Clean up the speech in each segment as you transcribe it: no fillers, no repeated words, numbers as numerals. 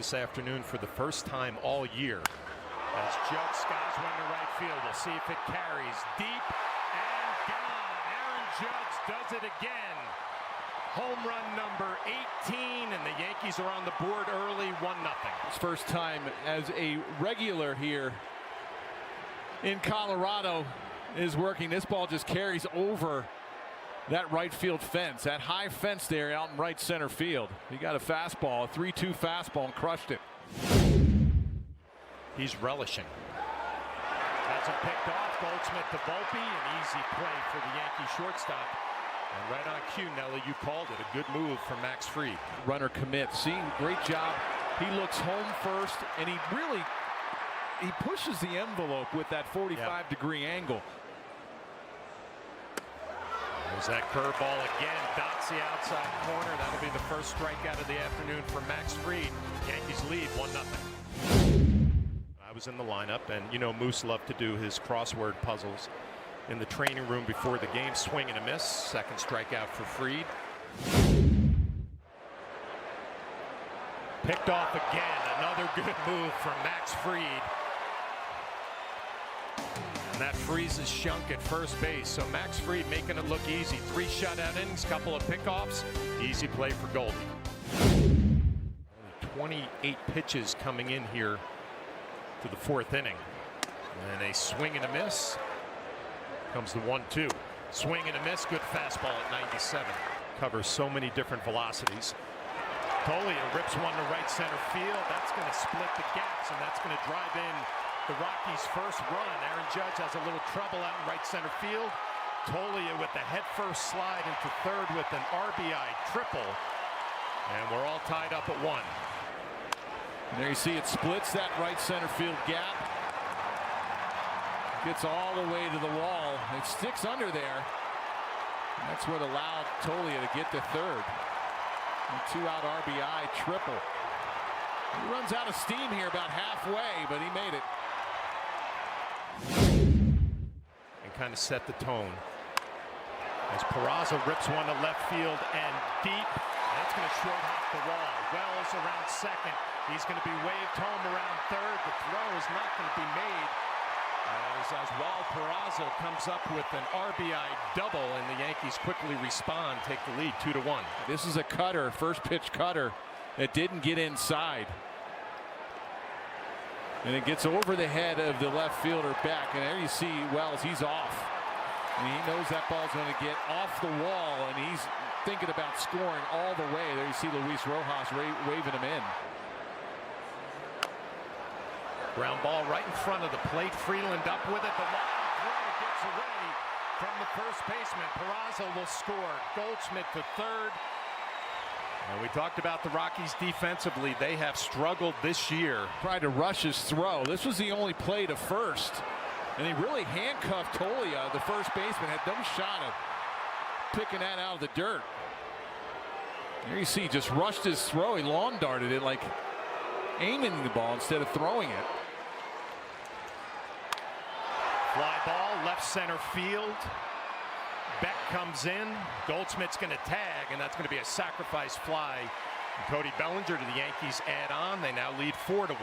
This afternoon for the first time all year. As Judge skies one to right field. We'll see if it carries deep and gone. Aaron Judge does it again. Home run number 18, and the Yankees are on the board early, 1-0. His first time as a regular here in Colorado is working. This ball just carries over that right field fence, that high fence there out in right center field. He got a fastball, a 3-2 fastball, and crushed it. He's relishing. That's a picked off. Goldsmith to Volpe, an easy play for the Yankee shortstop. And right on cue, Nelly, you called it. A good move from Max Fried. Runner commit. See, great job. He looks home first, and he pushes the envelope with that 45-degree angle. There's that curveball again. Dots the outside corner. That'll be the first strikeout of the afternoon for Max Fried. Yankees lead 1-0. I was in the lineup, and you know Moose loved to do his crossword puzzles in the training room before the game. Swing and a miss. Second strikeout for Fried. Picked off again. Another good move from Max Fried. And that freezes Shunk at first base. So Max Fried making it look easy. 3 shutout innings, couple of pickoffs. Easy play for Goldie. Only 28 pitches coming in here to the 4th inning. And a swing and a miss. Comes the 1-2. Swing and a miss. Good fastball at 97. Covers so many different velocities. Tolia rips one to right center field. That's going to split the gaps, and that's going to drive in the Rockies' first run. Aaron Judge has a little trouble out in right center field. Tolia with the head-first slide into third with an RBI triple. And we're all tied up at 1. And there you see it splits that right center field gap. Gets all the way to the wall. It sticks under there. And that's what allowed Tolia to get to third. A 2-out RBI triple. He runs out of steam here about halfway, but he made it. And kind of set the tone. As Peraza rips one to left field and deep. That's going to short hop the wall. Wells around second. He's going to be waved home around third. The throw is not going to be made. As Oswald Peraza comes up with an RBI double, and the Yankees quickly respond, take the lead 2-1. This is a cutter, first pitch cutter that didn't get inside. And it gets over the head of the left fielder back, and there you see Wells, he's off. And he knows that ball's going to get off the wall, and he's thinking about scoring all the way. There you see Luis Rojas waving him in. Ground ball right in front of the plate. Freeland up with it. The long throw gets away from the first baseman. Peraza will score. Goldsmith to third. And we talked about the Rockies defensively. They have struggled this year. Tried to rush his throw. This was the only play to first. And he really handcuffed Tolia, the first baseman. Had no shot of picking that out of the dirt. There you see, just rushed his throw. He lawn darted it, like aiming the ball instead of throwing it. Fly ball, left center field. Beck comes in. Goldsmith's going to tag, and that's going to be a sacrifice fly. And Cody Bellinger to the Yankees add on. They now lead 4-1.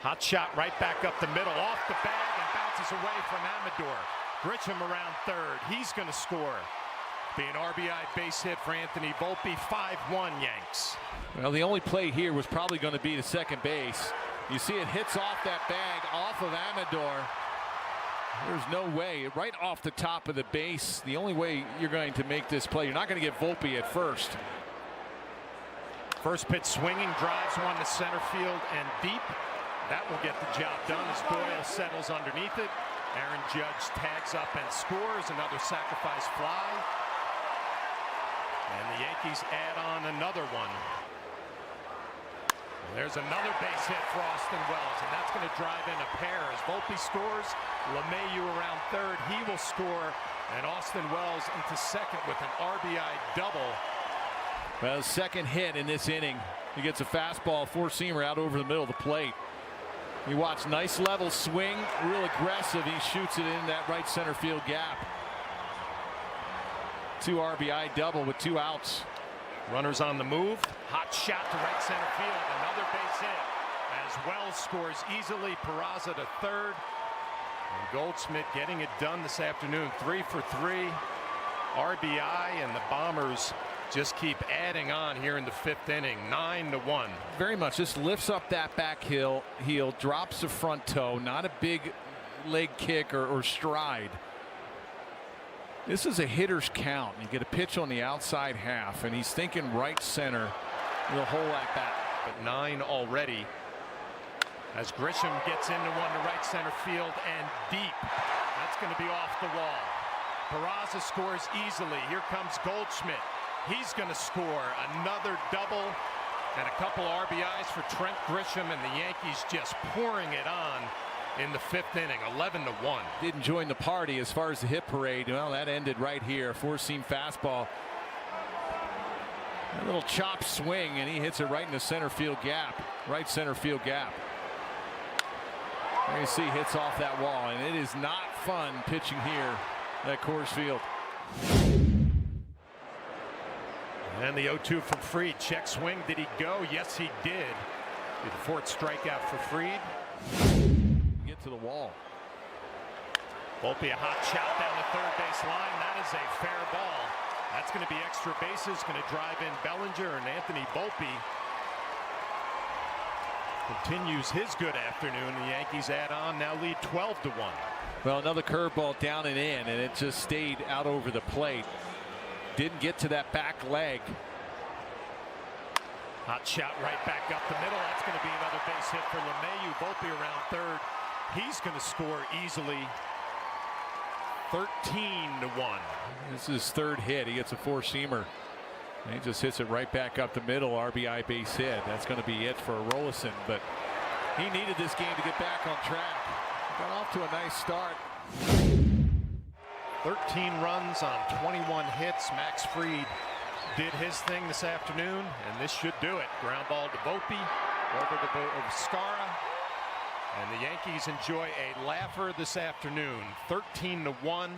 Hot shot right back up the middle, off the bag, and bounces away from Amador. Grisham around third. He's going to score. Be an RBI base hit for Anthony Volpe. 5-1 Yanks. Well, the only play here was probably going to be to second base. You see it hits off that bag off of Amador. There's no way, right off the top of the base. The only way you're going to make this play, you're not going to get Volpe at first. First pitch swinging, drives one to center field and deep. That will get the job done as Doyle settles underneath it. Aaron Judge tags up and scores. Another sacrifice fly. And the Yankees add on another one. There's another base hit for Austin Wells, and that's going to drive in a pair. As Volpe scores, LeMahieu around third. He will score, and Austin Wells into second with an RBI double. Well, his second hit in this inning. He gets a fastball, four-seamer out over the middle of the plate. You watch, nice level swing, real aggressive. He shoots it in that right center field gap. 2 RBI double with 2 outs. Runners on the move. Hot shot to right center field. Another base hit as Wells scores easily. Peraza to third. And Goldschmidt getting it done this afternoon. 3 for 3 RBI, and the Bombers just keep adding on here in the 5th inning. 9-1. Very much just lifts up that back heel, drops the front toe. Not a big leg kick or stride. This is a hitter's count. You get a pitch on the outside half, and he's thinking right center. He'll hold that back. But 9 already as Grisham gets into one to right center field and deep. That's going to be off the wall. Peraza scores easily. Here comes Goldschmidt. He's going to score another double and a couple RBIs for Trent Grisham, and the Yankees just pouring it on in the 5th inning. 11-1. Didn't join the party as far as the hit parade. Well, that ended right here. Four-seam fastball. A little chop swing, and he hits it right in the center field gap. Right center field gap. There you see, hits off that wall, and it is not fun pitching here at Coors Field. And the 0-2 from Fried. Check swing. Did he go? Yes, he did. The 4th strikeout for Fried. Get to the wall. Volpe, a hot shot down the third base line. That is a fair ball. That's going to be extra bases. Going to drive in Bellinger, and Anthony Volpe continues his good afternoon. The Yankees add on, now lead 12-1. Well, another curveball down and in, and it just stayed out over the plate. Didn't get to that back leg. Hot shot right back up the middle. That's going to be another base hit for LeMahieu. Volpe around third. He's going to score easily. 13-1. This is his 3rd hit. He gets a four-seamer. He just hits it right back up the middle. RBI base hit. That's going to be it for Rolison, but he needed this game to get back on track. Got off to a nice start. 13 runs on 21 hits. Max Fried did his thing this afternoon, and this should do it. Ground ball to Volpe, over to Scara, and the Yankees enjoy a laugher this afternoon. 13-1